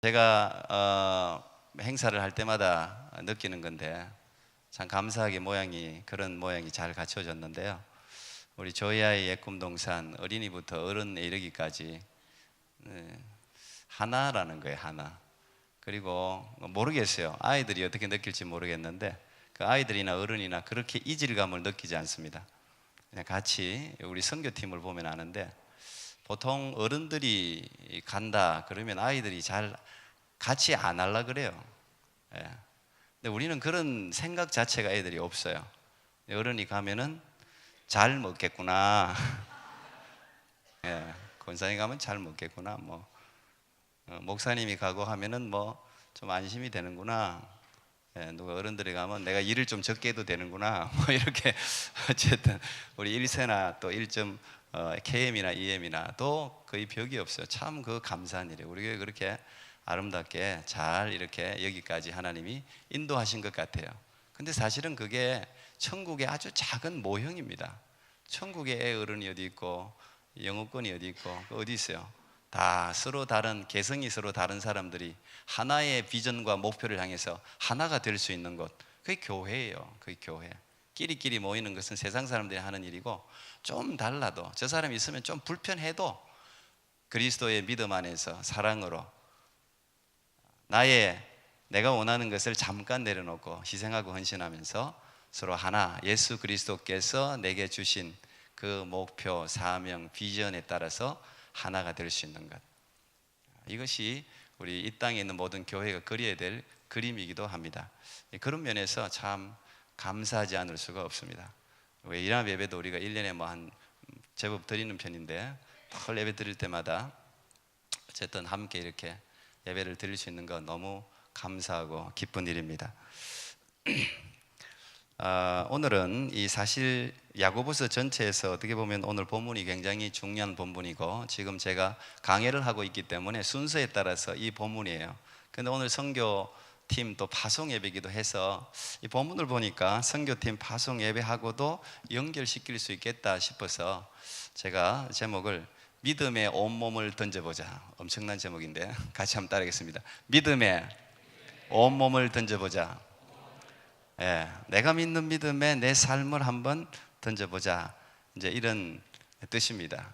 제가 행사를 할 때마다 느끼는 건데 참 감사하게 그런 모양이 잘 갖춰졌는데요. 우리 조이아이 예꿈동산 어린이부터 어른에 이르기까지 하나라는 거예요. 하나. 그리고 모르겠어요. 아이들이 어떻게 느낄지 모르겠는데 그 아이들이나 어른이나 그렇게 이질감을 느끼지 않습니다. 그냥 같이 우리 선교팀을 보면 아는데, 보통 어른들이 간다 그러면 아이들이 잘 같이 안 하려 그래요. 예. 근데 우리는 그런 생각 자체가 애들이 없어요. 어른이 가면은 잘 먹겠구나. 예. 권사님 가면 잘 먹겠구나. 목사님이 가고 하면은 좀 안심이 되는구나. 예, 누가 어른들이 가면 내가 일을 좀 적게 해도 되는구나. 이렇게 어쨌든 우리 1세나 또 1점 KM이나 EM이나 또 거의 벽이 없어요. 참 그 감사한 일이에요. 우리가 그렇게 아름답게 잘 이렇게 여기까지 하나님이 인도하신 것 같아요. 근데 사실은 그게 천국의 아주 작은 모형입니다. 천국의 애 어른이 어디 있고 영어권이 어디 있고 어디 있어요? 다 서로 다른, 개성이 서로 다른 사람들이 하나의 비전과 목표를 향해서 하나가 될 수 있는 곳, 그게 교회예요. 그게 교회. 끼리끼리 모이는 것은 세상 사람들이 하는 일이고, 좀 달라도 저 사람이 있으면 좀 불편해도 그리스도의 믿음 안에서 사랑으로 내가 원하는 것을 잠깐 내려놓고 희생하고 헌신하면서 서로 하나, 예수 그리스도께서 내게 주신 그 목표, 사명, 비전에 따라서 하나가 될 수 있는 것, 이것이 우리 이 땅에 있는 모든 교회가 그려야 될 그림이기도 합니다. 그런 면에서 참 감사하지 않을 수가 없습니다. 왜 이남 예배도 우리가 1년에 한 제법 드리는 편인데, 헐 예배 드릴 때마다 어쨌든 함께 이렇게 예배를 드릴 수 있는 건 너무 감사하고 기쁜 일입니다. 오늘은 이 사실 야고보서 전체에서 어떻게 보면 오늘 본문이 굉장히 중요한 본문이고, 지금 제가 강해를 하고 있기 때문에 순서에 따라서 이 본문이에요. 근데 오늘 선교팀 또 파송 예배기도 해서 이 본문을 보니까 선교팀 파송 예배하고도 연결시킬 수 있겠다 싶어서 제가 제목을 믿음의 온몸을 던져보자, 엄청난 제목인데 같이 한번 따라하겠습니다. 믿음의 온몸을 던져보자. 예, 내가 믿는 믿음에 내 삶을 한번 던져보자, 이제 이런 뜻입니다.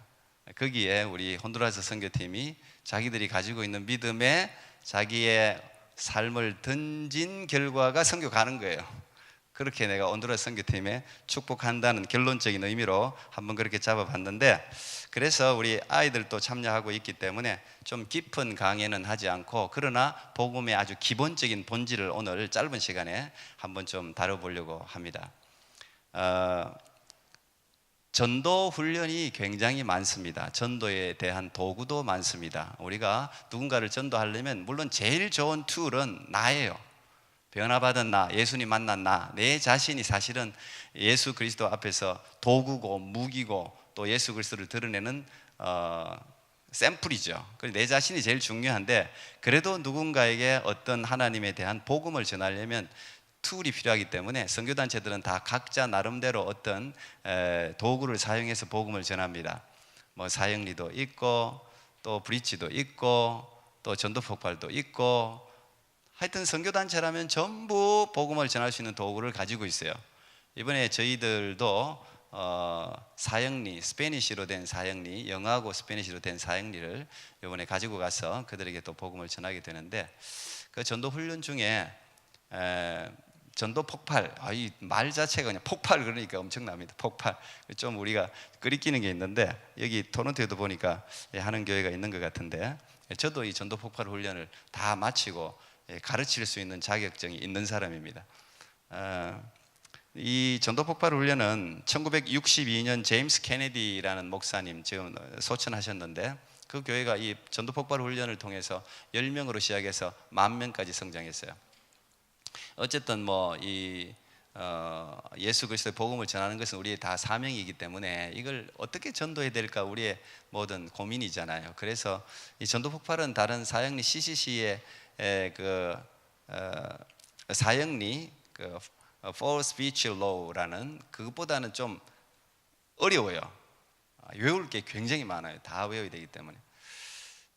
거기에 우리 혼두라스 선교팀이 자기들이 가지고 있는 믿음에 자기의 삶을 던진 결과가 선교 가는 거예요. 그렇게 내가 온두라스 선교팀에 축복한다는 결론적인 의미로 한번 그렇게 잡아봤는데, 그래서 우리 아이들도 참여하고 있기 때문에 좀 깊은 강의는 하지 않고, 그러나 복음의 아주 기본적인 본질을 오늘 짧은 시간에 한번 좀 다뤄보려고 합니다. 전도 훈련이 굉장히 많습니다. 전도에 대한 도구도 많습니다. 우리가 누군가를 전도하려면 물론 제일 좋은 툴은 나예요. 변화받은 나, 예수님 만난 나, 내 자신이 사실은 예수 그리스도 앞에서 도구고 무기고 또 예수 그리스도를 드러내는 샘플이죠. 내 자신이 제일 중요한데, 그래도 누군가에게 어떤 하나님에 대한 복음을 전하려면 툴이 필요하기 때문에 선교단체들은 다 각자 나름대로 어떤 도구를 사용해서 복음을 전합니다. 사형리도 있고 또 브릿지도 있고 또 전도폭발도 있고, 하여튼 선교단체라면 전부 복음을 전할 수 있는 도구를 가지고 있어요. 이번에 저희들도 사형리, 스페니쉬로 된 사형리, 영어하고 스페니쉬로 된 사형리를 이번에 가지고 가서 그들에게 또 복음을 전하게 되는데, 그 전도 훈련 중에 전도 폭발, 이 말 자체가 그냥 폭발, 그러니까 엄청납니다. 폭발. 좀 우리가 끄리끼는 게 있는데, 여기 토론토에도 보니까 하는 교회가 있는 것 같은데, 저도 이 전도 폭발 훈련을 다 마치고 가르칠 수 있는 자격증이 있는 사람입니다. 이 전도 폭발 훈련은 1962년 제임스 케네디라는 목사님 지금 소천하셨는데, 그 교회가 이 전도 폭발 훈련을 통해서 10명으로 시작해서 10,000명까지 성장했어요. 어쨌든 예수 그리스도의 복음을 전하는 것은 우리의 다 사명이기 때문에 이걸 어떻게 전도해야 될까 우리의 모든 고민이잖아요. 그래서 이 전도 폭발은 다른 사형리 CCC의 사형리 For Spiritual Law라는 그것보다는 좀 어려워요. 외울 게 굉장히 많아요. 다 외워야 되기 때문에.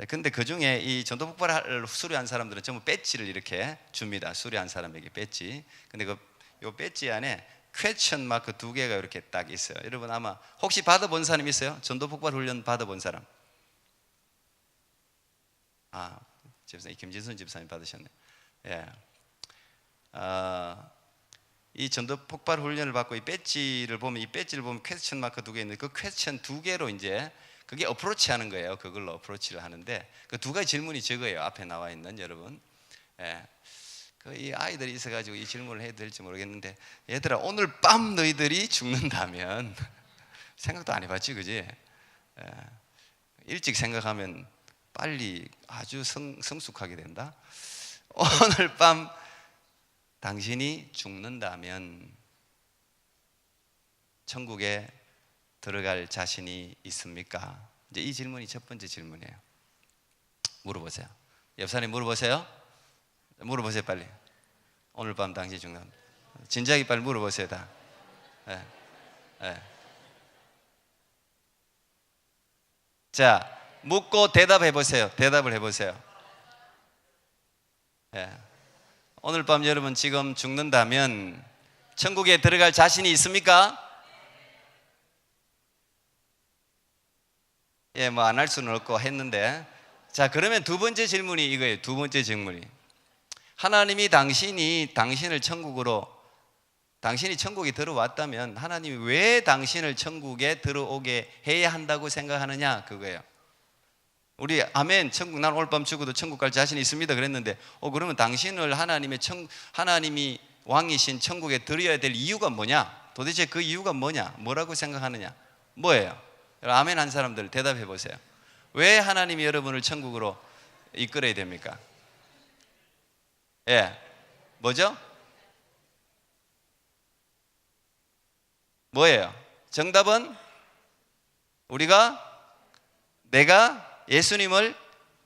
근데 그 중에 이 전도 폭발을 수료한 사람들은 전부 배지를 이렇게 줍니다. 수료한 사람에게 배지. 근데 요 배지 안에 퀘스천 마크 2개가 이렇게 딱 있어요. 여러분 아마 혹시 받아본 사람 있어요? 전도 폭발 훈련 받아본 사람? 집사님 김진순 집사님 받으셨네. 예. 이 전도 폭발 훈련을 받고 이 배지를 보면 퀘스천 마크 2개 있는데 그 퀘스천 2개로 이제 그게 어프로치 하는 거예요. 그걸로 어프로치를 하는데 그 2가지 질문이 적어요. 앞에 나와 있는 여러분. 예. 이 아이들이 있어가지고 이 질문을 해야 될지 모르겠는데, 얘들아 오늘 밤 너희들이 죽는다면 생각도 안 해봤지, 그지? 예. 일찍 생각하면 빨리 아주 성숙하게 된다. 오늘 밤 당신이 죽는다면 천국에 들어갈 자신이 있습니까? 이제 이 질문이 첫 번째 질문이에요. 물어보세요. 옆 사람이 물어보세요. 물어보세요 빨리. 오늘 밤 당신이 죽는다면 진지하게 빨리 물어보세요 다. 네. 네. 자, 묻고 대답해 보세요. 대답을 해보세요. 네. 오늘 밤 여러분 지금 죽는다면 천국에 들어갈 자신이 있습니까? 예, 뭐 안 할 수는 없고 했는데, 자 그러면 두 번째 질문이 이거예요. 두 번째 질문이, 하나님이 당신을 천국으로, 당신이 천국에 들어왔다면 하나님이 왜 당신을 천국에 들어오게 해야 한다고 생각하느냐, 그거예요. 우리 아멘, 천국, 난 오늘 밤 죽어도 천국 갈 자신이 있습니다 그랬는데, 그러면 당신을 하나님이 왕이신 천국에 들여야 될 이유가 뭐냐? 도대체 그 이유가 뭐냐? 뭐라고 생각하느냐? 뭐예요? 아멘 한 사람들 대답해 보세요. 왜 하나님이 여러분을 천국으로 이끌어야 됩니까? 예, 뭐죠? 뭐예요? 정답은 내가 예수님을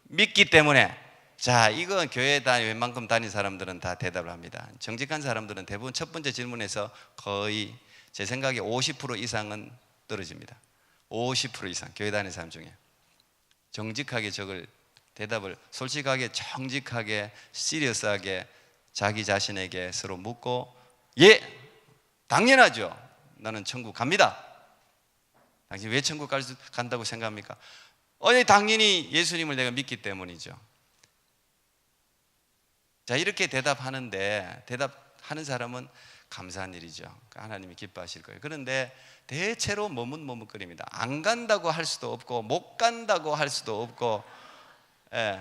믿기 때문에. 자, 이건 교회 웬만큼 다닌 사람들은 다 대답을 합니다. 정직한 사람들은 대부분 첫 번째 질문에서 거의 제 생각에 50% 이상은 떨어집니다. 50% 이상 교회 다니는 사람 중에 정직하게 대답을 솔직하게, 정직하게, 시리어스하게 자기 자신에게 서로 묻고, 예, 당연하죠. 나는 천국 갑니다. 당신 왜 천국 간다고 생각합니까? 당연히 예수님을 내가 믿기 때문이죠. 자, 이렇게 대답하는데, 대답하는 사람은 감사한 일이죠. 하나님이 기뻐하실 거예요. 그런데 대체로 머뭇머뭇거립니다. 안 간다고 할 수도 없고 못 간다고 할 수도 없고. 예.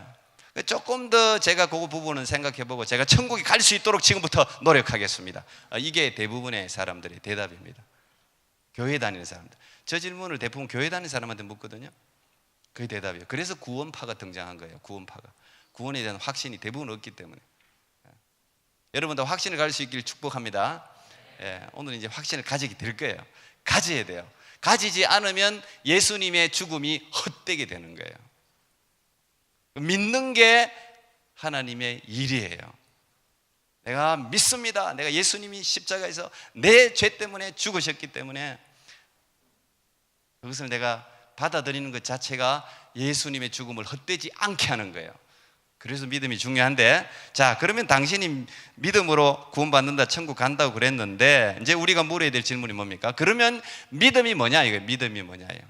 조금 더 제가 그 부분은 생각해보고 제가 천국에 갈 수 있도록 지금부터 노력하겠습니다. 이게 대부분의 사람들의 대답입니다. 교회 다니는 사람들. 저 질문을 대부분 교회 다니는 사람한테 묻거든요. 그게 대답이에요. 그래서 구원파가 등장한 거예요. 구원에 대한 확신이 대부분 없기 때문에. 여러분도 확신을 가질 수 있기를 축복합니다. 예, 오늘 이제 확신을 가지게 될 거예요. 가져야 돼요. 가지지 않으면 예수님의 죽음이 헛되게 되는 거예요. 믿는 게 하나님의 일이에요. 내가 믿습니다. 내가 예수님이 십자가에서 내 죄 때문에 죽으셨기 때문에 그것을 내가 받아들이는 것 자체가 예수님의 죽음을 헛되지 않게 하는 거예요. 그래서 믿음이 중요한데, 자 그러면 당신이 믿음으로 구원받는다, 천국 간다고 그랬는데, 이제 우리가 물어야 될 질문이 뭡니까? 그러면 믿음이 뭐냐? 이거 믿음이 뭐냐예요.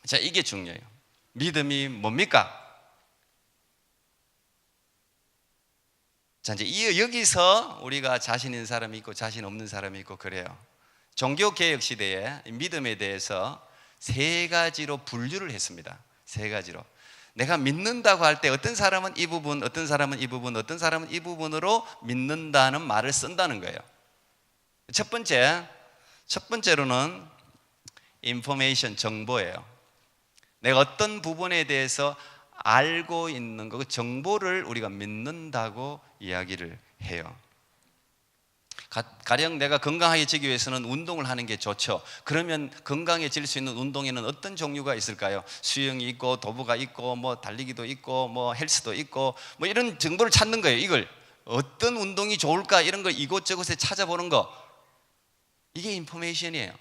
자, 이게 중요해요. 믿음이 뭡니까? 자, 이제 여기서 우리가 자신 있는 사람이 있고 자신 없는 사람이 있고 그래요. 종교개혁 시대에 믿음에 대해서 세 가지로 분류를 했습니다. 세 가지로. 내가 믿는다고 할 때 어떤 사람은 이 부분, 어떤 사람은 이 부분, 어떤 사람은 이 부분으로 믿는다는 말을 쓴다는 거예요. 첫 번째로는 인포메이션, 정보예요. 내가 어떤 부분에 대해서 알고 있는 거, 그 정보를 우리가 믿는다고 이야기를 해요. 가령 내가 건강해지기 위해서는 운동을 하는 게 좋죠. 그러면 건강해질 수 있는 운동에는 어떤 종류가 있을까요? 수영이 있고 도보가 있고 뭐 달리기도 있고 뭐 헬스도 있고 뭐 이런 정보를 찾는 거예요. 이걸 어떤 운동이 좋을까 이런 걸 이곳저곳에 찾아보는 거, 이게 인포메이션이에요.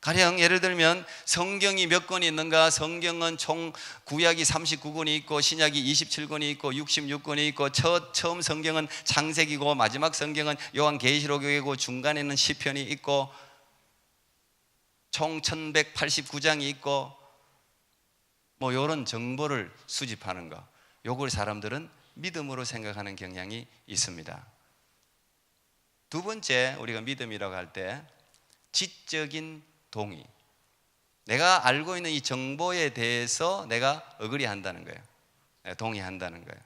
가령 예를 들면 성경이 몇 권이 있는가? 성경은 총 구약이 39권이 있고 신약이 27권이 있고 66권이 있고 처음 성경은 창세기고 마지막 성경은 요한계시록이고 중간에는 시편이 있고 총 1189장이 있고 뭐 이런 정보를 수집하는 거, 요걸 사람들은 믿음으로 생각하는 경향이 있습니다. 두 번째, 우리가 믿음이라고 할 때 지적인 동의, 내가 알고 있는 이 정보에 대해서 내가 어그리한다는 거예요. 동의한다는 거예요.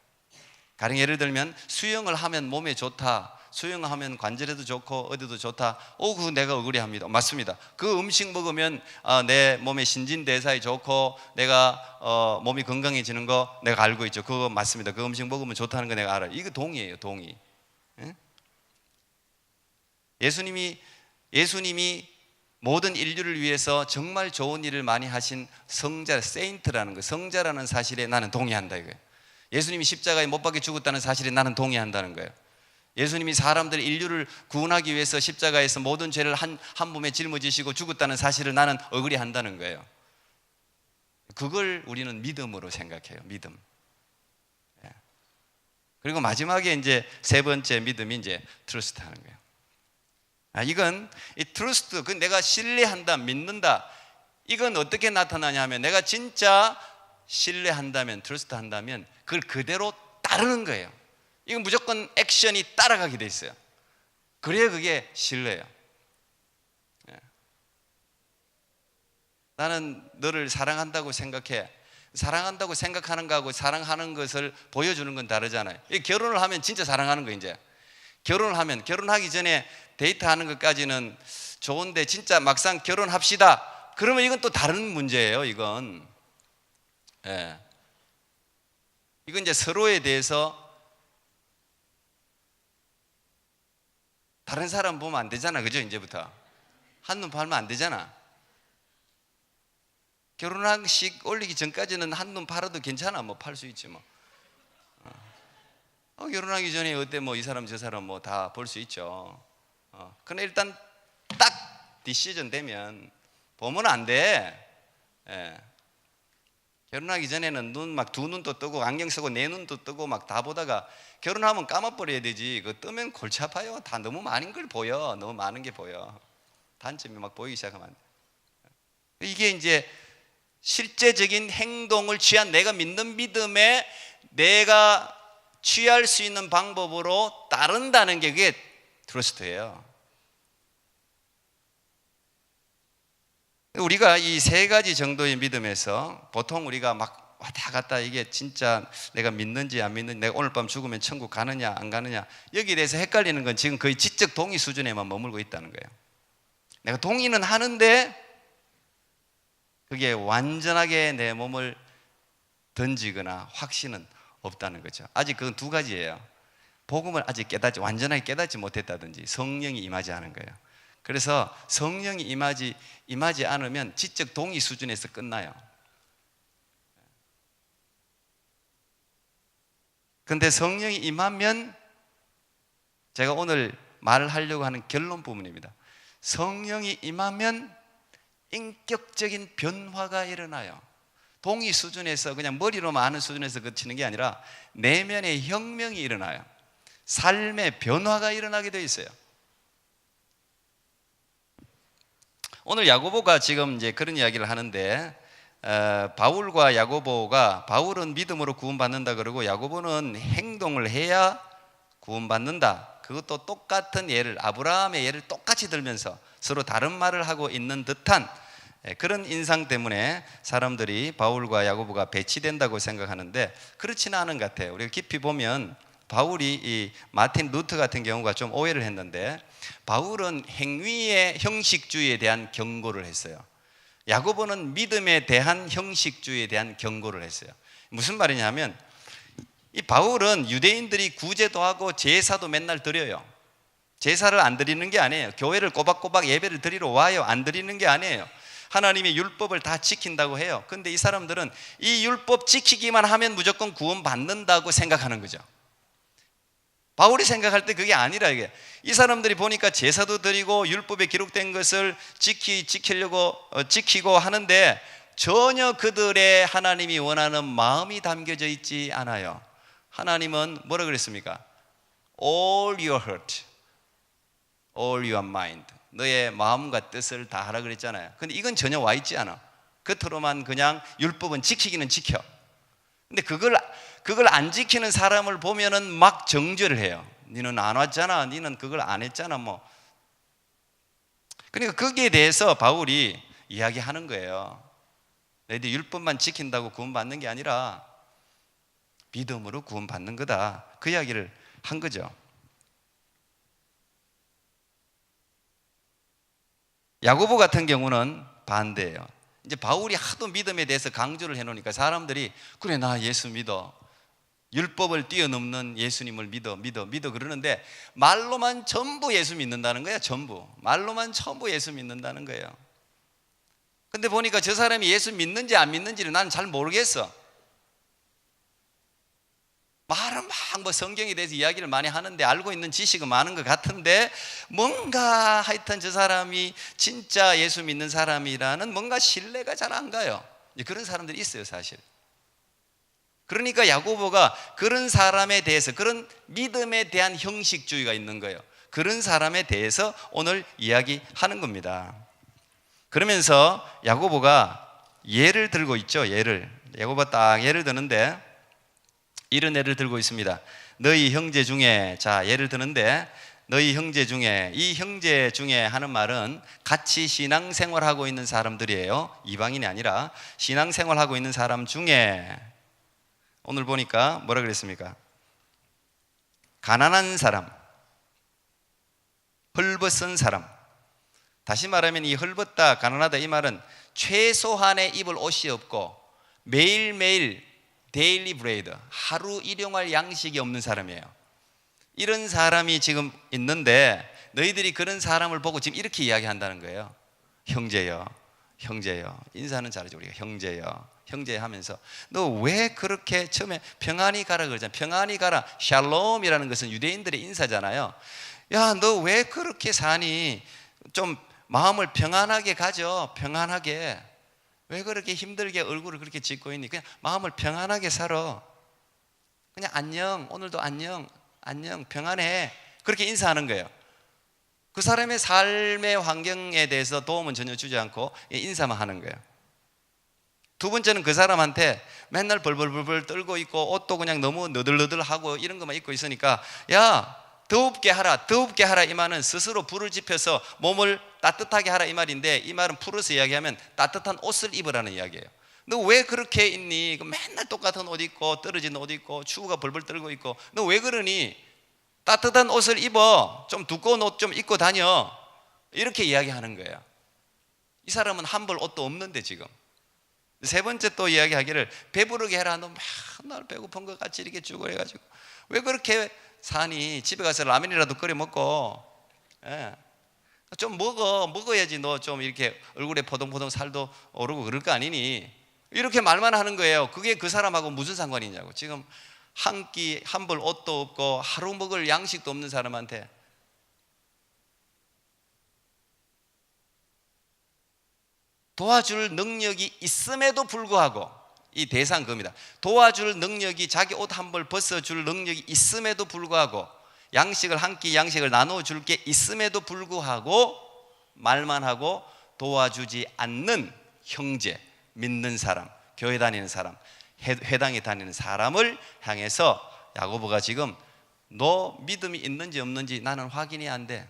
가령 예를 들면 수영을 하면 몸에 좋다, 수영하면 관절에도 좋고 어디도 좋다. 그거 내가 어그리합니다. 맞습니다. 그 음식 먹으면 내 몸의 신진대사에 좋고 내가 몸이 건강해지는 거 내가 알고 있죠. 그거 맞습니다. 그 음식 먹으면 좋다는 거 내가 알아요. 이거 동의예요, 동의. 예수님이 모든 인류를 위해서 정말 좋은 일을 많이 하신 성자, 세인트라는 거, 성자라는 사실에 나는 동의한다 이거예요. 예수님이 십자가에 못 박혀 죽었다는 사실에 나는 동의한다는 거예요. 예수님이 사람들, 인류를 구원하기 위해서 십자가에서 모든 죄를 한 몸에 짊어지시고 죽었다는 사실을 나는 어그리한다는 거예요. 그걸 우리는 믿음으로 생각해요. 믿음. 그리고 마지막에 이제 세 번째 믿음이 이제 트러스트 하는 거예요. 이건 이 트러스트, 그 내가 신뢰한다, 믿는다. 이건 어떻게 나타나냐 하면 내가 진짜 신뢰한다면, 트러스트 한다면 그걸 그대로 따르는 거예요. 이건 무조건 액션이 따라가게 돼 있어요. 그래야 그게 신뢰예요. 나는 너를 사랑한다고 생각해. 사랑한다고 생각하는 거하고 사랑하는 것을 보여주는 건 다르잖아요. 결혼을 하면 진짜 사랑하는 거예요. 이제 결혼을 하면, 결혼하기 전에 데이트하는 것까지는 좋은데 진짜 막상 결혼합시다 그러면 이건 또 다른 문제예요. 이건 이건 이제 서로에 대해서 다른 사람 보면 안 되잖아. 그죠? 이제부터 한눈 팔면 안 되잖아. 결혼식 올리기 전까지는 한눈 팔아도 괜찮아. 뭐 팔 수 있지 뭐. 결혼하기 전에 어때 뭐 이 사람 저 사람 뭐 다 볼 수 있죠. 근데 일단 딱 디시전 되면 보면 안 돼. 결혼하기 전에는 눈 막 두 눈도 뜨고 안경 쓰고 내 눈도 뜨고 막 다 보다가 결혼하면 까먹버려야 되지. 그거 뜨면 골치 아파요. 다 너무 많은 걸 보여. 너무 많은 게 보여. 단점이 막 보이기 시작하면 안 돼. 이게 이제 실제적인 행동을 취한, 내가 믿는 믿음에 내가 취할 수 있는 방법으로 따른다는 게 그게 트러스트예요. 우리가 이 세 가지 정도의 믿음에서 보통 우리가 막 왔다 갔다 이게 진짜 내가 믿는지 안 믿는지, 내가 오늘 밤 죽으면 천국 가느냐 안 가느냐, 여기에 대해서 헷갈리는 건 지금 거의 지적 동의 수준에만 머물고 있다는 거예요. 내가 동의는 하는데 그게 완전하게 내 몸을 던지거나 확신은 없다는 거죠. 아직 그건 두 가지예요. 복음을 아직 완전하게 깨닫지 못했다든지 성령이 임하지 않은 거예요. 그래서 성령이 임하지 않으면 지적 동의 수준에서 끝나요. 그런데 성령이 임하면, 제가 오늘 말을 하려고 하는 결론 부분입니다. 성령이 임하면 인격적인 변화가 일어나요. 동의 수준에서 그냥 머리로만 아는 수준에서 그치는 게 아니라 내면의 혁명이 일어나요. 삶의 변화가 일어나게 되어 있어요. 오늘 야고보가 지금 이제 그런 이야기를 하는데, 바울과 야고보가, 바울은 믿음으로 구원받는다 그러고 야고보는 행동을 해야 구원받는다. 그것도 똑같은 예를, 아브라함의 예를 똑같이 들면서 서로 다른 말을 하고 있는 듯한 그런 인상 때문에 사람들이 바울과 야고보가 배치된다고 생각하는데 그렇지는 않은 것 같아요. 우리가 깊이 보면 바울이 이 마틴 루터 같은 경우가 좀 오해를 했는데, 바울은 행위의 형식주의에 대한 경고를 했어요. 야고보는 믿음에 대한 형식주의에 대한 경고를 했어요. 무슨 말이냐면, 이 바울은 유대인들이 구제도 하고 제사도 맨날 드려요. 제사를 안 드리는 게 아니에요. 교회를 꼬박꼬박 예배를 드리러 와요. 안 드리는 게 아니에요. 하나님의 율법을 다 지킨다고 해요. 근데 이 사람들은 이 율법 지키기만 하면 무조건 구원받는다고 생각하는 거죠. 바울이 생각할 때 그게 아니라 이게 이 사람들이 보니까 제사도 드리고 율법에 기록된 것을 지키고 하는데 전혀 그들의 하나님이 원하는 마음이 담겨져 있지 않아요. 하나님은 뭐라 그랬습니까? All your heart, all your mind. 너의 마음과 뜻을 다 하라 그랬잖아요. 근데 이건 전혀 와 있지 않아. 겉으로만 그냥 율법은 지키기는 지켜. 근데 그걸 안 지키는 사람을 보면은 막 정죄를 해요. 너는 안 왔잖아. 너는 그걸 안 했잖아. 뭐. 그러니까 거기에 대해서 바울이 이야기하는 거예요. 너희들 율법만 지킨다고 구원받는 게 아니라 믿음으로 구원받는 거다. 그 이야기를 한 거죠. 야고보 같은 경우는 반대예요. 이제 바울이 하도 믿음에 대해서 강조를 해놓으니까 사람들이 그래 나 예수 믿어, 율법을 뛰어넘는 예수님을 믿어 그러는데 말로만 전부 예수 믿는다는 거야. 전부 말로만 전부 예수 믿는다는 거예요. 근데 보니까 저 사람이 예수 믿는지 안 믿는지를 나는 잘 모르겠어. 말은 막 뭐 성경에 대해서 이야기를 많이 하는데 알고 있는 지식은 많은 것 같은데 뭔가 하여튼 저 사람이 진짜 예수 믿는 사람이라는 뭔가 신뢰가 잘 안 가요. 그런 사람들이 있어요, 사실. 그러니까 야고보가 그런 사람에 대해서, 그런 믿음에 대한 형식주의가 있는 거예요. 그런 사람에 대해서 오늘 이야기하는 겁니다. 그러면서 야고보가 예를 들고 있죠. 야고보가 딱 예를 드는데 이런 예를 들고 있습니다. 너희 형제 중에, 자 예를 드는데 너희 형제 중에, 이 형제 중에 하는 말은 같이 신앙생활하고 있는 사람들이에요. 이방인이 아니라 신앙생활하고 있는 사람 중에, 오늘 보니까 뭐라 그랬습니까? 가난한 사람, 헐벗은 사람. 다시 말하면 이 헐벗다, 가난하다 이 말은 최소한의 입을 옷이 없고 매일매일 데일리 브레이드, 하루 일용할 양식이 없는 사람이에요. 이런 사람이 지금 있는데 너희들이 그런 사람을 보고 지금 이렇게 이야기한다는 거예요. 형제여, 인사는 잘하죠. 우리가 형제 하면서 너 왜 그렇게 처음에 평안히 가라 그러잖아요. 평안히 가라, 샬롬이라는 것은 유대인들의 인사잖아요. 야, 너 왜 그렇게 사니? 좀 마음을 평안하게 가져. 평안하게. 왜 그렇게 힘들게 얼굴을 그렇게 짓고 있니? 그냥 마음을 평안하게 살아. 그냥 안녕, 오늘도 안녕, 평안해. 그렇게 인사하는 거예요. 그 사람의 삶의 환경에 대해서 도움은 전혀 주지 않고 인사만 하는 거예요. 두 번째는 그 사람한테 맨날 벌벌벌 떨고 있고 옷도 그냥 너무 너덜너덜하고 이런 것만 입고 있으니까 야, 더웁게 하라 이 말은 스스로 불을 지펴서 몸을 따뜻하게 하라 이 말인데, 이 말은 풀어서 이야기하면 따뜻한 옷을 입으라는 이야기예요. 너 왜 그렇게 있니? 맨날 똑같은 옷 입고 떨어진 옷 입고 추우가 벌벌 떨고 있고 너 왜 그러니? 따뜻한 옷을 입어. 좀 두꺼운 옷 좀 입고 다녀. 이렇게 이야기하는 거예요. 이 사람은 한 벌 옷도 없는데 지금. 세 번째 또 이야기하기를 배부르게 해라. 너 맨날 배고픈 것 같이 이렇게 쭈그려가지고 왜 그렇게 사니? 집에 가서 라면이라도 끓여 먹고, 예. 좀 먹어야지. 너 좀 이렇게 얼굴에 포동포동 살도 오르고 그럴 거 아니니? 이렇게 말만 하는 거예요. 그게 그 사람하고 무슨 상관이냐고. 지금 한 끼 한 벌 옷도 없고 하루 먹을 양식도 없는 사람한테 도와줄 능력이 있음에도 불구하고, 이 대상 그겁니다. 도와줄 능력이, 자기 옷 한 벌 벗어줄 능력이 있음에도 불구하고, 양식을 한 끼 양식을 나눠줄 게 있음에도 불구하고 말만 하고 도와주지 않는 형제, 믿는 사람, 교회 다니는 사람, 회당에 다니는 사람을 향해서 야고보가 지금 너 믿음이 있는지 없는지 나는 확인이 안 돼.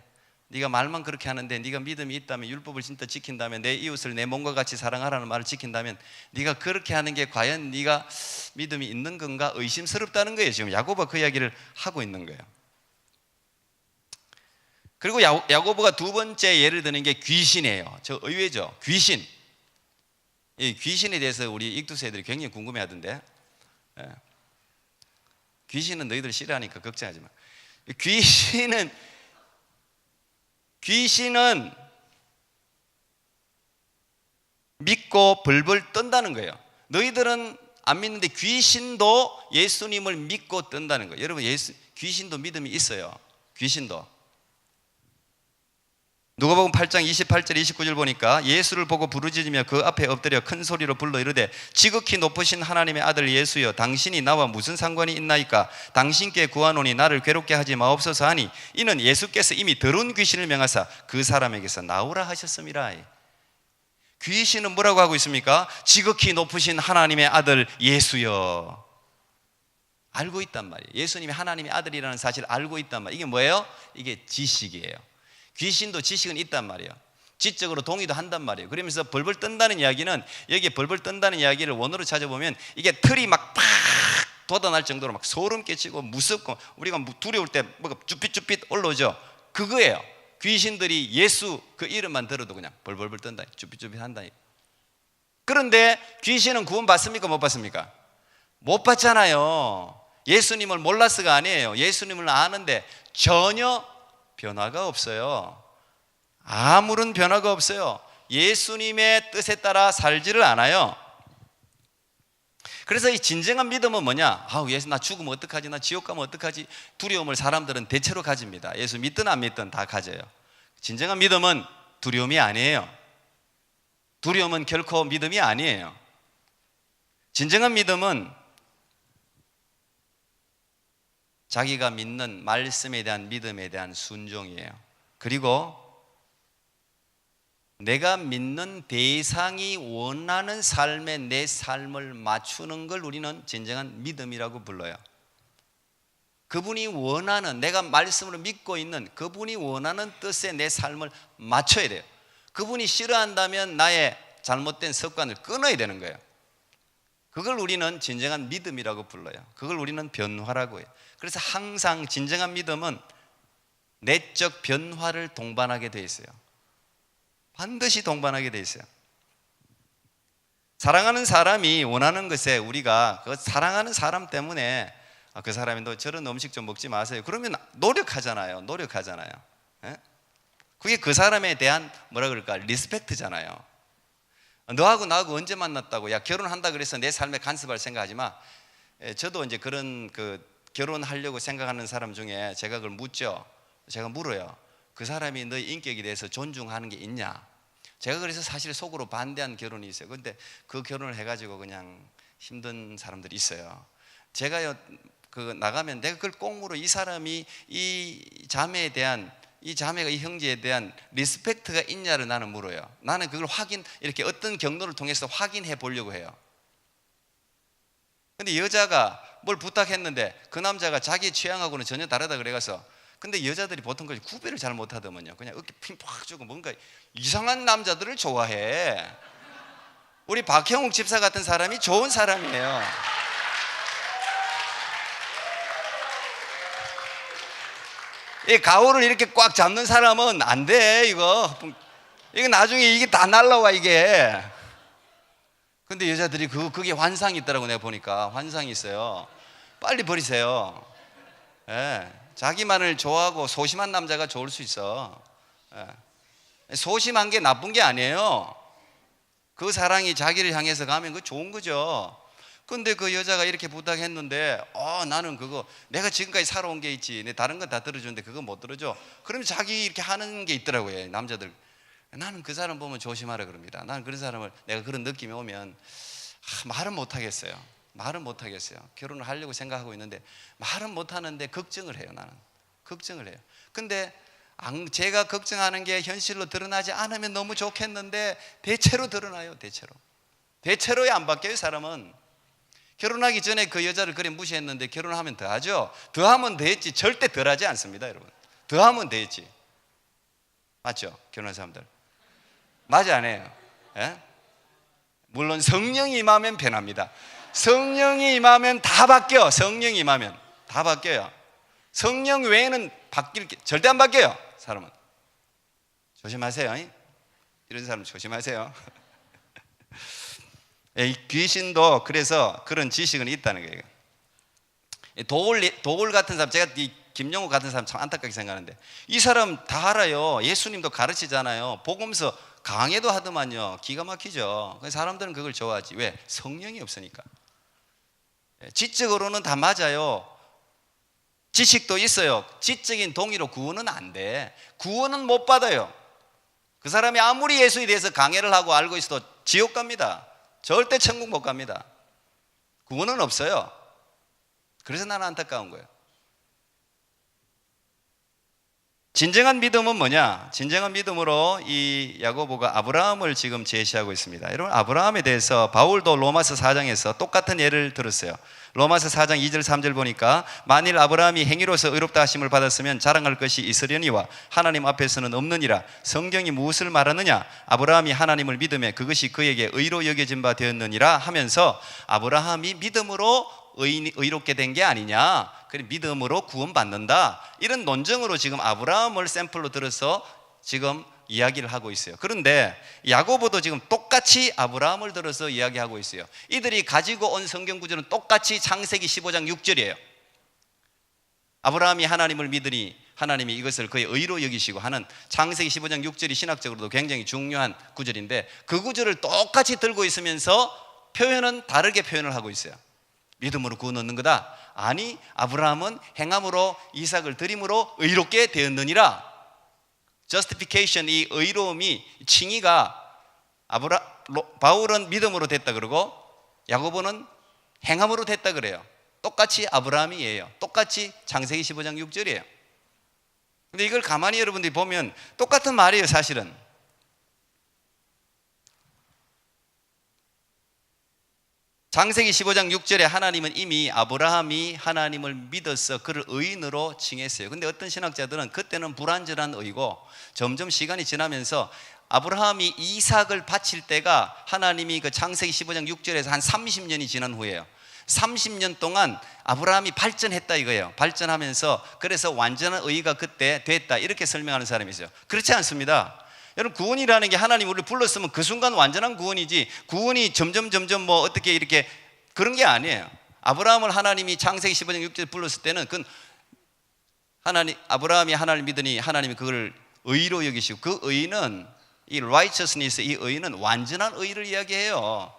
네가 말만 그렇게 하는데 네가 믿음이 있다면, 율법을 진짜 지킨다면, 내 이웃을 내 몸과 같이 사랑하라는 말을 지킨다면 네가 그렇게 하는 게 과연 네가 믿음이 있는 건가 의심스럽다는 거예요. 지금 야고보가 그 이야기를 하고 있는 거예요. 그리고 야고보가 두 번째 예를 드는 게 귀신이에요. 저 의외죠. 귀신. 이 귀신에 대해서 우리 익두세들이 굉장히 궁금해하던데, 귀신은 너희들 싫어하니까 걱정하지 마. 귀신은 믿고 벌벌 떤다는 거예요. 너희들은 안 믿는데 귀신도 예수님을 믿고 뜬다는 거예요. 여러분, 귀신도 믿음이 있어요. 귀신도. 누가복음 8장 28절 29절 보니까 예수를 보고 부르짖으며 그 앞에 엎드려 큰 소리로 불러 이르되 지극히 높으신 하나님의 아들 예수여, 당신이 나와 무슨 상관이 있나이까? 당신께 구하노니 나를 괴롭게 하지 마옵소서 하니 이는 예수께서 이미 더러운 귀신을 명하사 그 사람에게서 나오라 하셨음이라. 귀신은 뭐라고 하고 있습니까? 지극히 높으신 하나님의 아들 예수여. 알고 있단 말이에요. 예수님이 하나님의 아들이라는 사실을 알고 있단 말이에요. 이게 뭐예요? 이게 지식이에요. 귀신도 지식은 있단 말이에요. 지적으로 동의도 한단 말이에요. 그러면서 벌벌 뜬다는 이야기는, 여기에 벌벌 뜬다는 이야기를 원어로 찾아보면 이게 털이 막 팍 돋아날 정도로 막 소름 끼치고 무섭고 우리가 두려울 때 뭐가 쭈삣쭈삣 올라오죠. 그거예요. 귀신들이 예수 그 이름만 들어도 그냥 벌벌벌 뜬다, 쭈삣쭈삣 한다. 그런데 귀신은 구원 받습니까? 못 받습니까? 못 받잖아요. 예수님을 몰라서가 아니에요. 예수님을 아는데 전혀 변화가 없어요. 아무런 변화가 없어요. 예수님의 뜻에 따라 살지를 않아요. 그래서 이 진정한 믿음은 뭐냐? 예수 나 죽으면 어떡하지? 나 지옥 가면 어떡하지? 두려움을 사람들은 대체로 가집니다. 예수 믿든 안 믿든 다 가져요. 진정한 믿음은 두려움이 아니에요. 두려움은 결코 믿음이 아니에요. 진정한 믿음은 자기가 믿는 말씀에 대한 믿음에 대한 순종이에요. 그리고 내가 믿는 대상이 원하는 삶에 내 삶을 맞추는 걸 우리는 진정한 믿음이라고 불러요. 그분이 원하는, 내가 말씀으로 믿고 있는 그분이 원하는 뜻에 내 삶을 맞춰야 돼요. 그분이 싫어한다면 나의 잘못된 습관을 끊어야 되는 거예요. 그걸 우리는 진정한 믿음이라고 불러요. 그걸 우리는 변화라고 해요. 그래서 항상 진정한 믿음은 내적 변화를 동반하게 돼 있어요. 반드시 동반하게 돼 있어요. 사랑하는 사람이 원하는 것에 우리가 그 사랑하는 사람 때문에 그 사람이 너 저런 음식 좀 먹지 마세요. 그러면 노력하잖아요. 예? 그게 그 사람에 대한 뭐라 그럴까? 리스펙트잖아요. 너하고 나하고 언제 만났다고? 야, 결혼한다 그래서 내 삶에 간섭할 생각하지 마. 저도 이제 그런 결혼하려고 생각하는 사람 중에 제가 그걸 묻죠. 제가 물어요. 그 사람이 너의 인격에 대해서 존중하는 게 있냐? 제가 그래서 사실 속으로 반대한 결혼이 있어요. 근데 그 결혼을 해가지고 그냥 힘든 사람들이 있어요. 제가 나가면 내가 그걸 꼭 물어. 이 사람이 이 자매에 대한, 이 자매가 이 형제에 대한 리스펙트가 있냐를 나는 물어요. 나는 그걸 이렇게 어떤 경로를 통해서 확인해 보려고 해요. 근데 여자가 뭘 부탁했는데 그 남자가 자기 취향하고는 전혀 다르다 그래가서, 근데 여자들이 보통 그 구별을 잘 못하더만요. 그냥 어깨 핑팍 주고 뭔가 이상한 남자들을 좋아해. 우리 박형욱 집사 같은 사람이 좋은 사람이에요. 이 가오를 이렇게 꽉 잡는 사람은 안 돼. 이거 나중에 이게 다 날라와 이게. 근데 여자들이 그게 환상이 있더라고. 내가 보니까 환상이 있어요. 빨리 버리세요. 예. 자기만을 좋아하고 소심한 남자가 좋을 수 있어. 예. 소심한 게 나쁜 게 아니에요. 그 사랑이 자기를 향해서 가면 그거 좋은 거죠. 근데 그 여자가 이렇게 부탁했는데 나는 그거 내가 지금까지 살아온 게 있지, 내 다른 건 다 들어주는데 그거 못 들어줘. 그러면 자기 이렇게 하는 게 있더라고요. 남자들. 나는 그 사람 보면 조심하라 그럽니다. 나는 그런 사람을, 내가 그런 느낌이 오면 말은 못 하겠어요. 결혼을 하려고 생각하고 있는데 말은 못 하는데 걱정을 해요. 나는 걱정을 해요. 근데 제가 걱정하는 게 현실로 드러나지 않으면 너무 좋겠는데 대체로 드러나요. 대체로에 안 바뀌어요. 사람은 결혼하기 전에 그 여자를 그래 무시했는데 결혼하면 더하죠. 더하면 더했지 절대 덜하지 않습니다. 여러분, 더하면 더했지. 맞죠? 결혼한 사람들 맞아, 안 해요? 예? 물론 성령이 임하면 변합니다. 성령이 임하면 다 바뀌어. 성령이 임하면 다 바뀌어요. 성령 외에는 바뀔 게 절대 안 바뀌어요. 사람은 조심하세요. 이런 사람 조심하세요. 이 귀신도 그래서 그런 지식은 있다는 거예요. 도울 같은 사람, 제가 이 김영우 같은 사람 참 안타깝게 생각하는데, 이 사람 다 알아요. 예수님도 가르치잖아요. 복음서 강해도 하더만요. 기가 막히죠. 사람들은 그걸 좋아하지. 왜? 성령이 없으니까. 지적으로는 다 맞아요. 지식도 있어요. 지적인 동의로 구원은 안 돼. 구원은 못 받아요. 그 사람이 아무리 예수에 대해서 강해를 하고 알고 있어도 지옥 갑니다. 절대 천국 못 갑니다. 구원은 없어요. 그래서 나는 안타까운 거예요. 진정한 믿음은 뭐냐? 진정한 믿음으로 이 야고보가 아브라함을 지금 제시하고 있습니다. 여러분, 아브라함에 대해서 바울도 로마서 4장에서 똑같은 예를 들었어요. 로마서 4장 2절 3절 보니까 만일 아브라함이 행위로서 의롭다 하심을 받았으면 자랑할 것이 있으려니와 하나님 앞에서는 없느니라. 성경이 무엇을 말하느냐? 아브라함이 하나님을 믿음에 그것이 그에게 의로 여겨진 바 되었느니라 하면서 아브라함이 믿음으로 의롭게 된 게 아니냐, 그래 믿음으로 구원받는다, 이런 논증으로 지금 아브라함을 샘플로 들어서 지금 이야기를 하고 있어요. 그런데 야고보도 지금 똑같이 아브라함을 들어서 이야기하고 있어요. 이들이 가지고 온 성경 구절은 똑같이 창세기 15장 6절이에요. 아브라함이 하나님을 믿으니 하나님이 이것을 그의 의로 여기시고 하는 창세기 15장 6절이 신학적으로도 굉장히 중요한 구절인데, 그 구절을 똑같이 들고 있으면서 표현은 다르게 표현을 하고 있어요. 믿음으로 구원 얻는 거다? 아니, 아브라함은 행함으로 이삭을 드림으로 의롭게 되었느니라. justification, 이 의로움이 칭의가 바울은 믿음으로 됐다 그러고 야고보는 행함으로 됐다 그래요. 똑같이 아브라함이에요. 똑같이 창세기 15장 6절이에요. 근데 이걸 가만히 여러분들이 보면 똑같은 말이에요. 사실은 창세기 15장 6절에 하나님은 이미 아브라함이 하나님을 믿어서 그를 의인으로 칭했어요. 근데 어떤 신학자들은 그때는 불완전한 의고 점점 시간이 지나면서 아브라함이 이삭을 바칠 때가 하나님이 그 창세기 15장 6절에서 한 30년이 지난 후에요. 30년 동안 아브라함이 발전했다 이거예요. 발전하면서 그래서 완전한 의가 그때 됐다, 이렇게 설명하는 사람이 있어요. 그렇지 않습니다. 여러분, 구원이라는 게 하나님 우리를 불렀으면 그 순간 완전한 구원이지, 구원이 점점 뭐 어떻게 이렇게 그런 게 아니에요. 아브라함을 하나님이 창세기 15장 6절에 불렀을 때는 그건 아브라함이 하나님을 믿으니 하나님이 그걸 의로 여기시고, 그 의는 이 righteousness, 이 의는 완전한 의를 이야기해요.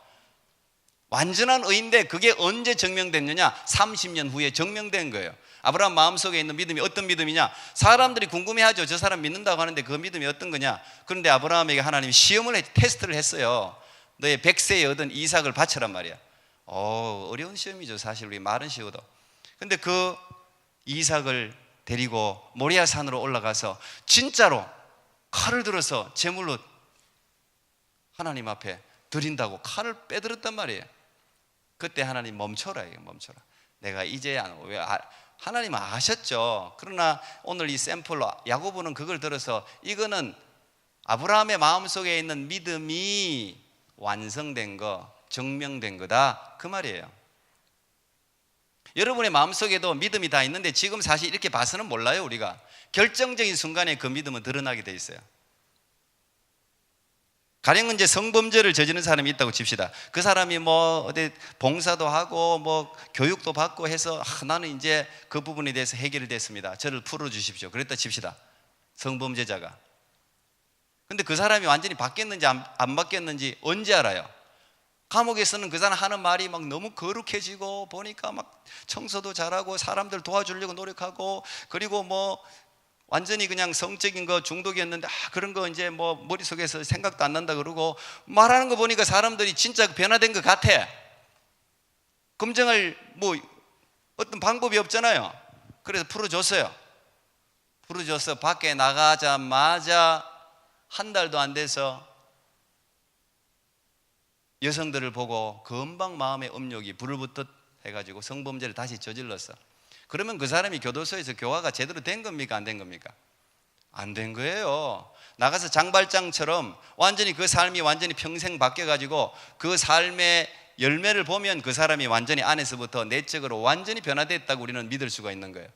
완전한 의인데 그게 언제 증명됐느냐? 30년 후에 증명된 거예요. 아브라함 마음속에 있는 믿음이 어떤 믿음이냐? 사람들이 궁금해하죠. 저 사람 믿는다고 하는데 그 믿음이 어떤 거냐? 그런데 아브라함에게 하나님이 테스트를 했어요. 너의 100세에 얻은 이삭을 바쳐란 말이야. 어려운 시험이죠. 사실 우리 말은 쉬워도. 근데 그 이삭을 데리고 모리아 산으로 올라가서 진짜로 칼을 들어서 제물로 하나님 앞에 드린다고 칼을 빼들었단 말이에요. 그때 하나님 멈춰라, 이게 멈춰라. 내가 이제 하나님 아셨죠. 그러나 오늘 이 샘플로 야고보는 그걸 들어서 이거는 아브라함의 마음속에 있는 믿음이 완성된 거, 증명된 거다, 그 말이에요. 여러분의 마음속에도 믿음이 다 있는데 지금 사실 이렇게 봐서는 몰라요. 우리가 결정적인 순간에 그 믿음은 드러나게 돼 있어요. 가령 이제 성범죄를 저지른 사람이 있다고 칩시다. 그 사람이 뭐 어디 봉사도 하고 뭐 교육도 받고 해서 나는 이제 그 부분에 대해서 해결이 됐습니다, 저를 풀어주십시오, 그랬다 칩시다. 성범죄자가. 근데 그 사람이 완전히 바뀌었는지 안 바뀌었는지 언제 알아요? 감옥에서는 그 사람 하는 말이 막 너무 거룩해지고 보니까 막 청소도 잘하고 사람들 도와주려고 노력하고, 그리고 뭐 완전히 그냥 성적인 거 중독이었는데 그런 거 이제 뭐 머릿속에서 생각도 안 난다 그러고 말하는 거 보니까 사람들이 진짜 변화된 것 같아. 검증할 뭐 어떤 방법이 없잖아요. 그래서 풀어줬어요. 풀어줘서 밖에 나가자마자 한 달도 안 돼서 여성들을 보고 금방 마음의 음욕이 불을 붙듯 해가지고 성범죄를 다시 저질렀어. 그러면 그 사람이 교도소에서 교화가 제대로 된 겁니까? 안 된 겁니까? 안 된 거예요. 나가서 장발장처럼 완전히 그 삶이 완전히 평생 바뀌어가지고 그 삶의 열매를 보면 그 사람이 완전히 안에서부터 내적으로 완전히 변화됐다고 우리는 믿을 수가 있는 거예요.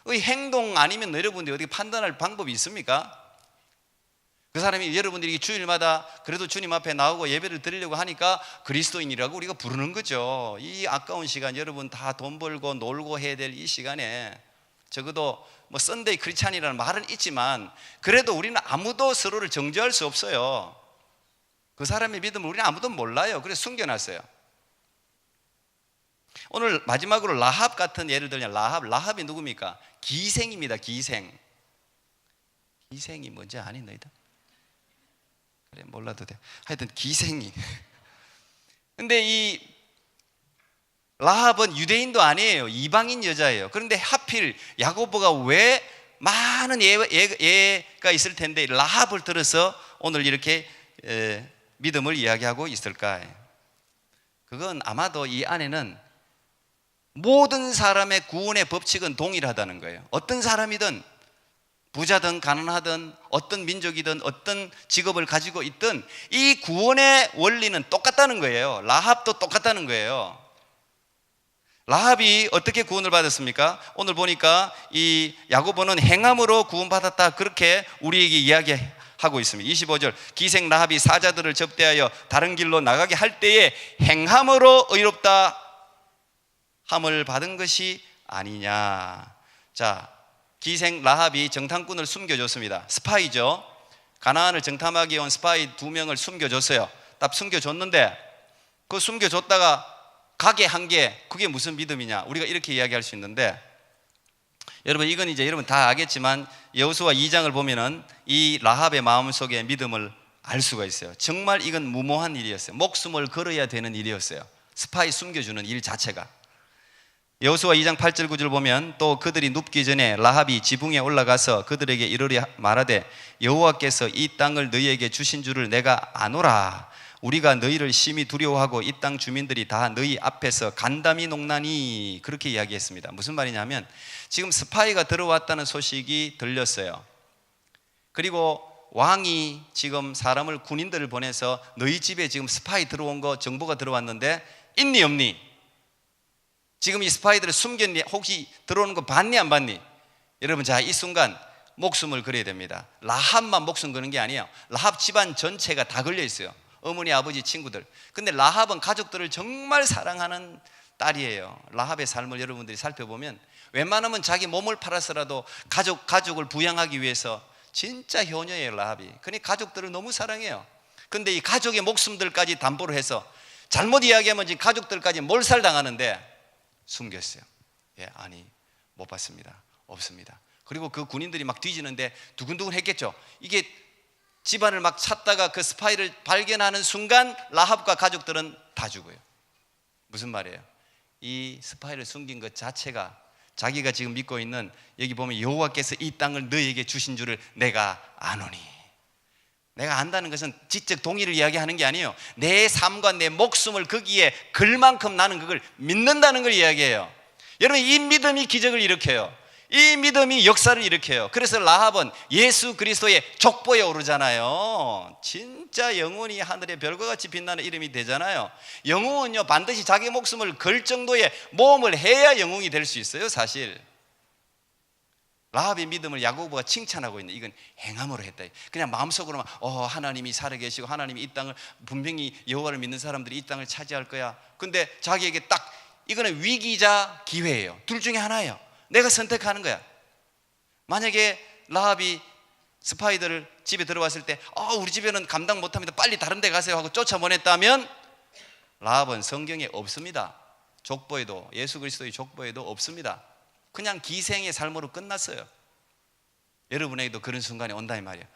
이 행동 아니면 여러분들이 어떻게 판단할 방법이 있습니까? 그 사람이 여러분들이 주일마다 그래도 주님 앞에 나오고 예배를 드리려고 하니까 그리스도인이라고 우리가 부르는 거죠. 이 아까운 시간, 여러분 다 돈 벌고 놀고 해야 될 이 시간에 적어도 뭐 썬데이 크리스찬이라는 말은 있지만 그래도 우리는 아무도 서로를 정죄할 수 없어요. 그 사람의 믿음을 우리는 아무도 몰라요. 그래서 숨겨놨어요. 오늘 마지막으로 라합 같은 예를 들면 라합이 누굽니까? 기생입니다. 기생이 뭔지 아니 너희들? 그래 몰라도 돼. 하여튼 기생이. 근데 이 라합은 유대인도 아니에요. 이방인 여자예요. 그런데 하필 야고보가 왜 많은 예가 있을 텐데 라합을 들어서 오늘 이렇게 믿음을 이야기하고 있을까? 그건 아마도 이 안에는 모든 사람의 구원의 법칙은 동일하다는 거예요. 어떤 사람이든 부자든 가난하든 어떤 민족이든 어떤 직업을 가지고 있든 이 구원의 원리는 똑같다는 거예요. 라합도 똑같다는 거예요. 라합이 어떻게 구원을 받았습니까? 오늘 보니까 이 야고보는 행함으로 구원받았다 그렇게 우리에게 이야기하고 있습니다. 25절 기생 라합이 사자들을 접대하여 다른 길로 나가게 할 때에 행함으로 의롭다 함을 받은 것이 아니냐. 자, 기생 라합이 정탐꾼을 숨겨줬습니다. 스파이죠. 가나안을 정탐하기 온 스파이 2명을 숨겨줬어요. 딱 숨겨줬는데 그 숨겨줬다가 가게 한 게 그게 무슨 믿음이냐? 우리가 이렇게 이야기할 수 있는데 여러분 이건 이제 여러분 다 알겠지만 여호수아 2장을 보면은 이 라합의 마음속에 믿음을 알 수가 있어요. 정말 이건 무모한 일이었어요. 목숨을 걸어야 되는 일이었어요. 스파이 숨겨주는 일 자체가. 여호수아 2장 8절 9절 보면 또 그들이 눕기 전에 라합이 지붕에 올라가서 그들에게 이르리 말하되 여호와께서 이 땅을 너희에게 주신 줄을 내가 아노라. 우리가 너희를 심히 두려워하고 이 땅 주민들이 다 너희 앞에서 간담이 농나니. 그렇게 이야기했습니다. 무슨 말이냐면 지금 스파이가 들어왔다는 소식이 들렸어요. 그리고 왕이 지금 사람을 군인들을 보내서 너희 집에 지금 스파이 들어온 거 정보가 들어왔는데 있니 없니? 지금 이 스파이들을 숨겼니? 혹시 들어오는 거 봤니 안 봤니? 여러분 자 이 순간 목숨을 걸어야 됩니다. 라합만 목숨 거는 게 아니에요. 라합 집안 전체가 다 걸려 있어요. 어머니, 아버지, 친구들. 근데 라합은 가족들을 정말 사랑하는 딸이에요. 라합의 삶을 여러분들이 살펴보면 웬만하면 자기 몸을 팔아서라도 가족을 부양하기 위해서 진짜 효녀예요, 라합이. 그러니까 가족들을 너무 사랑해요. 근데 이 가족의 목숨들까지 담보로 해서 잘못 이야기하면 지금 가족들까지 몰살당하는데 숨겼어요. 예, 아니 못 봤습니다. 없습니다. 그리고 그 군인들이 막 뒤지는데 두근두근 했겠죠. 이게 집안을 막 찾다가 그 스파이를 발견하는 순간 라합과 가족들은 다 죽어요. 무슨 말이에요? 이 스파이를 숨긴 것 자체가 자기가 지금 믿고 있는 여기 보면 여호와께서 이 땅을 너희에게 주신 줄을 내가 아노니. 내가 안다는 것은 지적 동의를 이야기하는 게 아니에요. 내 삶과 내 목숨을 거기에 걸 만큼 나는 그걸 믿는다는 걸 이야기해요. 여러분 이 믿음이 기적을 일으켜요. 이 믿음이 역사를 일으켜요. 그래서 라합은 예수 그리스도의 족보에 오르잖아요. 진짜 영혼이 하늘의 별과 같이 빛나는 이름이 되잖아요. 영웅은요 반드시 자기 목숨을 걸 정도의 모험을 해야 영웅이 될 수 있어요. 사실 라합의 믿음을 야고보가 칭찬하고 있는 이건 행함으로 했다. 그냥 마음속으로만 하나님이 살아계시고 하나님이 이 땅을 분명히 여호와를 믿는 사람들이 이 땅을 차지할 거야. 근데 자기에게 딱 이거는 위기자 기회예요. 둘 중에 하나예요. 내가 선택하는 거야. 만약에 라합이 스파이들을 집에 들어왔을 때 우리 집에는 감당 못합니다. 빨리 다른 데 가세요 하고 쫓아보냈다면 라합은 성경에 없습니다. 족보에도 예수 그리스도의 족보에도 없습니다. 그냥 기생의 삶으로 끝났어요. 여러분에게도 그런 순간이 온다 이 말이에요.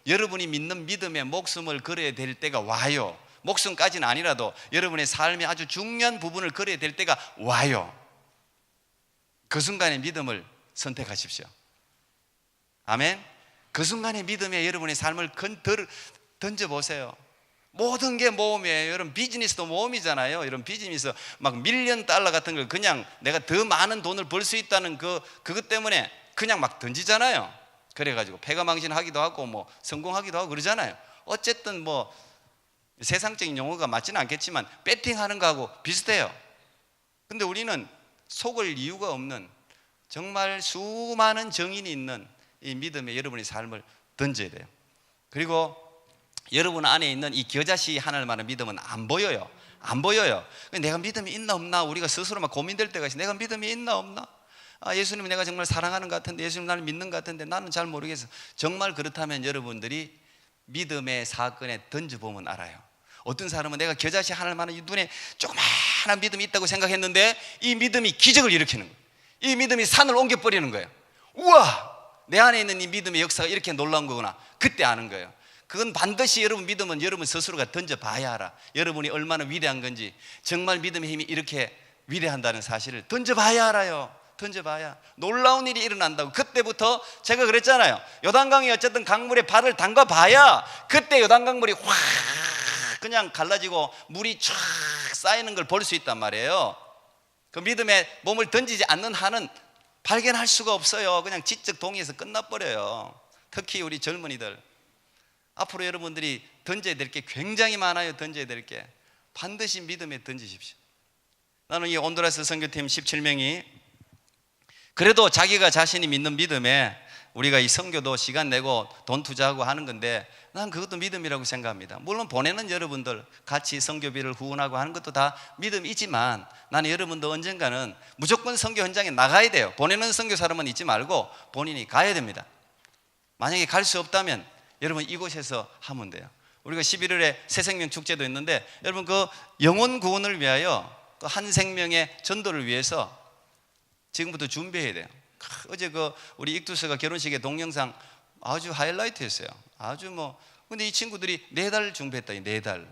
여러분이 믿는 믿음에 목숨을 걸어야 될 때가 와요. 목숨까지는 아니라도 여러분의 삶의 아주 중요한 부분을 걸어야 될 때가 와요. 그 순간의 믿음을 선택하십시오. 아멘. 그 순간의 믿음에 여러분의 삶을 던져보세요. 모든 게 모험이에요. 여러분 비즈니스도 모험이잖아요. 여러분 비즈니스 막 $1,000,000 같은 걸 그냥 내가 더 많은 돈을 벌 수 있다는 그것 때문에 그냥 막 던지잖아요. 그래가지고 패가망신하기도 하고 뭐 성공하기도 하고 그러잖아요. 어쨌든 뭐 세상적인 용어가 맞지는 않겠지만 배팅하는 거하고 비슷해요. 근데 우리는 속을 이유가 없는 정말 수많은 정인이 있는 이 믿음에 여러분의 삶을 던져야 돼요. 그리고 여러분 안에 있는 이 겨자씨 하나를 말하는 믿음은 안 보여요. 안 보여요. 내가 믿음이 있나 없나 우리가 스스로 막 고민될 때가 있어요. 내가 믿음이 있나 없나? 예수님 내가 정말 사랑하는 것 같은데 예수님 나를 믿는 것 같은데 나는 잘 모르겠어. 정말 그렇다면 여러분들이 믿음의 사건에 던져보면 알아요. 어떤 사람은 내가 겨자씨 하나만은 눈에 조그마한 믿음이 있다고 생각했는데 이 믿음이 기적을 일으키는 거예요. 이 믿음이 산을 옮겨버리는 거예요. 우와, 내 안에 있는 이 믿음의 역사가 이렇게 놀라운 거구나. 그때 아는 거예요. 그건 반드시 여러분 믿음은 여러분 스스로가 던져봐야 알아. 여러분이 얼마나 위대한 건지, 정말 믿음의 힘이 이렇게 위대한다는 사실을 던져봐야 알아요. 던져봐야 놀라운 일이 일어난다고. 그때부터 제가 그랬잖아요. 요단강이 어쨌든 강물에 발을 담가봐야 그때 요단강물이 확 그냥 갈라지고 물이 쫙 쌓이는 걸 볼 수 있단 말이에요. 그 믿음에 몸을 던지지 않는 한은 발견할 수가 없어요. 그냥 지적 동의에서 끝나버려요. 특히 우리 젊은이들, 앞으로 여러분들이 던져야 될 게 굉장히 많아요. 던져야 될 게. 반드시 믿음에 던지십시오. 나는 이 온두라스 선교팀 17명이 그래도 자기가 자신이 믿는 믿음에 우리가 이 선교도 시간 내고 돈 투자하고 하는 건데 난 그것도 믿음이라고 생각합니다. 물론 보내는 여러분들 같이 선교비를 후원하고 하는 것도 다 믿음이지만 나는 여러분도 언젠가는 무조건 선교 현장에 나가야 돼요. 보내는 선교사람은 있지 말고 본인이 가야 됩니다. 만약에 갈 수 없다면 여러분 이곳에서 하면 돼요. 우리가 11월에 새생명 축제도 있는데 여러분 그 영혼 구원을 위하여 그 한 생명의 전도를 위해서 지금부터 준비해야 돼요. 어제 그 우리 익투스가 결혼식의 동영상 아주 하이라이트였어요. 아주 근데 이 친구들이 4달 준비했다. 4달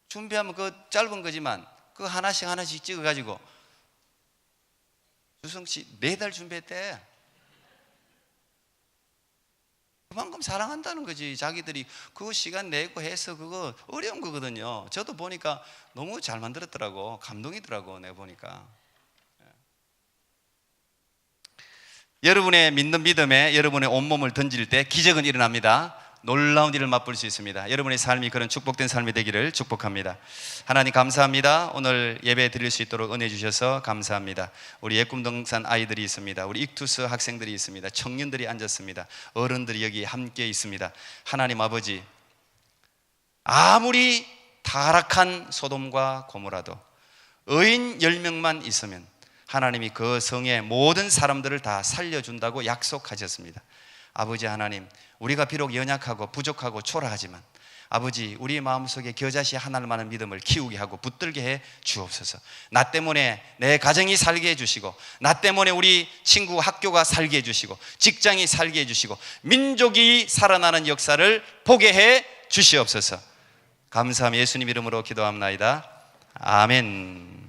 준비하면 그 짧은 거지만 그 하나씩 찍어가지고 주성씨 4달 준비했대. 그만큼 사랑한다는 거지. 자기들이 그 시간 내고 해서 그거 어려운 거거든요. 저도 보니까 너무 잘 만들었더라고. 감동이더라고. 내가 보니까. 여러분의 믿는 믿음에 여러분의 온몸을 던질 때 기적은 일어납니다. 놀라운 일을 맛볼 수 있습니다. 여러분의 삶이 그런 축복된 삶이 되기를 축복합니다. 하나님 감사합니다. 오늘 예배 드릴 수 있도록 은혜 주셔서 감사합니다. 우리 예꿈동산 아이들이 있습니다. 우리 익투스 학생들이 있습니다. 청년들이 앉았습니다. 어른들이 여기 함께 있습니다. 하나님 아버지, 아무리 타락한 소돔과 고모라도 의인 10명만 있으면 하나님이 그 성의 모든 사람들을 다 살려준다고 약속하셨습니다. 아버지 하나님, 우리가 비록 연약하고 부족하고 초라하지만 아버지, 우리 마음속에 겨자씨 하나만한 믿음을 키우게 하고 붙들게 해 주옵소서. 나 때문에 내 가정이 살게 해주시고, 나 때문에 우리 친구 학교가 살게 해주시고, 직장이 살게 해주시고, 민족이 살아나는 역사를 보게 해 주시옵소서. 감사함 예수님 이름으로 기도합나이다. 아멘.